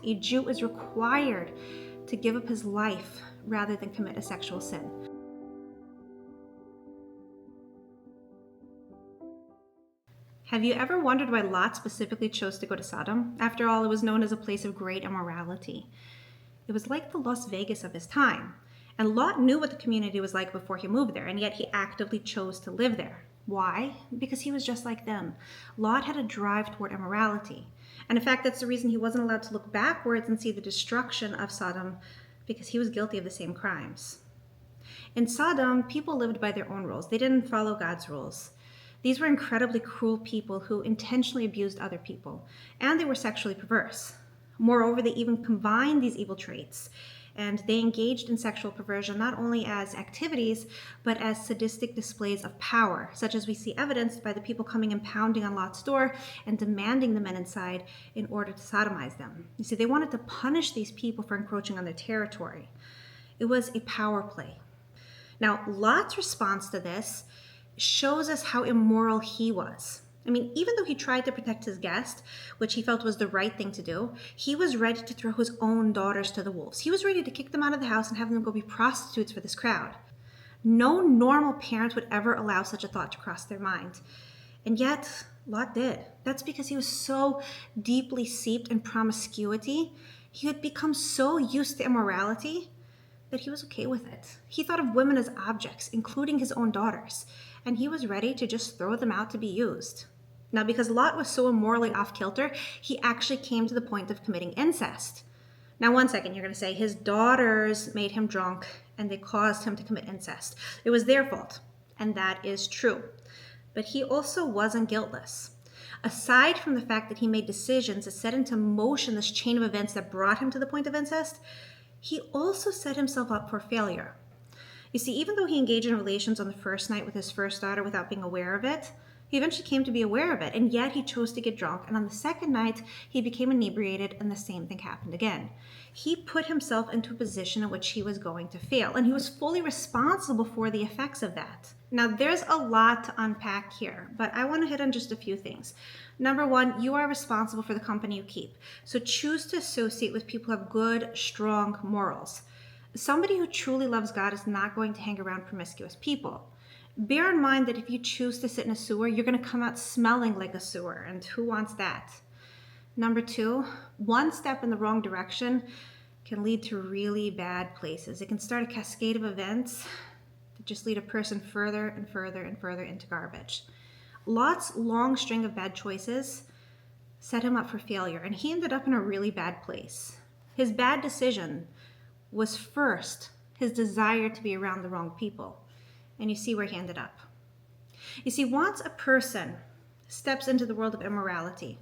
a Jew is required to give up his life rather than commit a sexual sin. Have you ever wondered why Lot specifically chose to go to Sodom? After all, it was known as a place of great immorality. It was like the Las Vegas of his time. And Lot knew what the community was like before he moved there, and yet he actively chose to live there. Why? Because he was just like them. Lot had a drive toward immorality. And in fact, that's the reason he wasn't allowed to look backwards and see the destruction of Sodom, because he was guilty of the same crimes. In Sodom, people lived by their own rules. They didn't follow God's rules. These were incredibly cruel people who intentionally abused other people, and they were sexually perverse. Moreover, they even combined these evil traits, and they engaged in sexual perversion not only as activities, but as sadistic displays of power, such as we see evidenced by the people coming and pounding on Lot's door and demanding the men inside in order to sodomize them. You see, they wanted to punish these people for encroaching on their territory. It was a power play. Now, Lot's response to this shows us how immoral he was. I mean, even though he tried to protect his guest, which he felt was the right thing to do, he was ready to throw his own daughters to the wolves. He was ready to kick them out of the house and have them go be prostitutes for this crowd. No normal parent would ever allow such a thought to cross their mind. And yet, Lot did. That's because he was so deeply seeped in promiscuity. He had become so used to immorality that he was okay with it. He thought of women as objects, including his own daughters, and he was ready to just throw them out to be used. Now, because Lot was so immorally off-kilter, he actually came to the point of committing incest. Now, one second, you're going to say his daughters made him drunk and they caused him to commit incest. It was their fault, and that is true. But he also wasn't guiltless. Aside from the fact that he made decisions that set into motion this chain of events that brought him to the point of incest, he also set himself up for failure. You see, even though he engaged in relations on the first night with his first daughter without being aware of it, he eventually came to be aware of it, and yet he chose to get drunk, and on the second night, he became inebriated, and the same thing happened again. He put himself into a position in which he was going to fail, and he was fully responsible for the effects of that. Now, there's a lot to unpack here, but I want to hit on just a few things. Number one, you are responsible for the company you keep, so choose to associate with people who have good, strong morals. Somebody who truly loves God is not going to hang around promiscuous people. Bear in mind that if you choose to sit in a sewer, you're going to come out smelling like a sewer, and who wants that? Number two, one step in the wrong direction can lead to really bad places. It can start a cascade of events that just lead a person further and further and further into garbage. Lot's long string of bad choices set him up for failure, and he ended up in a really bad place. His bad decision was first his desire to be around the wrong people. And you see where he ended up. You see, once a person steps into the world of immorality,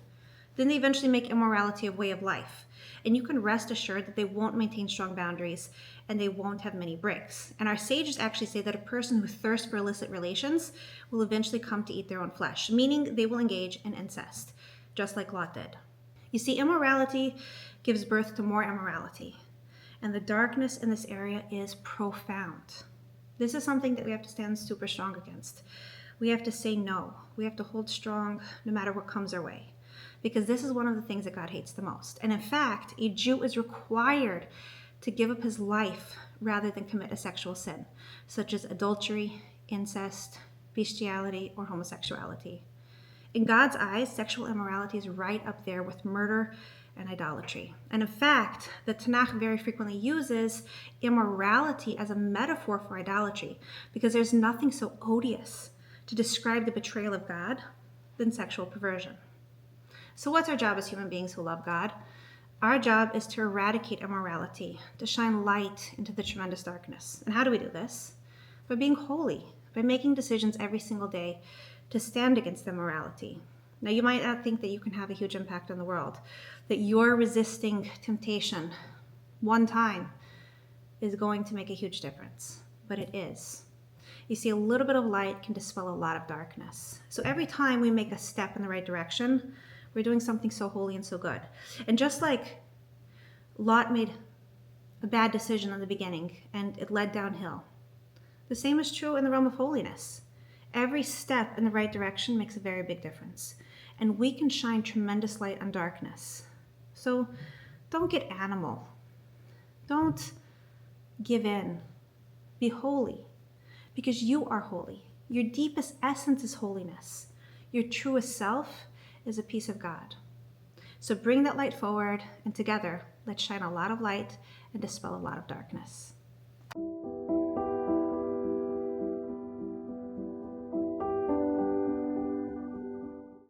then they eventually make immorality a way of life. And you can rest assured that they won't maintain strong boundaries and they won't have many breaks. And our sages actually say that a person who thirsts for illicit relations will eventually come to eat their own flesh, meaning they will engage in incest, just like Lot did. You see, immorality gives birth to more immorality. And the darkness in this area is profound. This is something that we have to stand super strong against. We have to say no. We have to hold strong no matter what comes our way. Because this is one of the things that God hates the most. And in fact, a Jew is required to give up his life rather than commit a sexual sin, such as adultery, incest, bestiality, or homosexuality. In God's eyes, sexual immorality is right up there with murder and idolatry. And in fact, the Tanakh very frequently uses immorality as a metaphor for idolatry, because there's nothing so odious to describe the betrayal of God than sexual perversion. So what's our job as human beings who love God? Our job is to eradicate immorality, to shine light into the tremendous darkness. And how do we do this? By being holy, by making decisions every single day to stand against immorality. Now, you might not think that you can have a huge impact on the world, that your resisting temptation one time is going to make a huge difference, but it is. You see, a little bit of light can dispel a lot of darkness. So every time we make a step in the right direction, we're doing something so holy and so good. And just like Lot made a bad decision in the beginning and it led downhill, the same is true in the realm of holiness. Every step in the right direction makes a very big difference. And we can shine tremendous light on darkness. So Don't get animal. Don't give in. Be holy, because you are holy. Your deepest essence is holiness. Your truest self is a piece of God. So bring that light forward, and together, let's shine a lot of light and dispel a lot of darkness.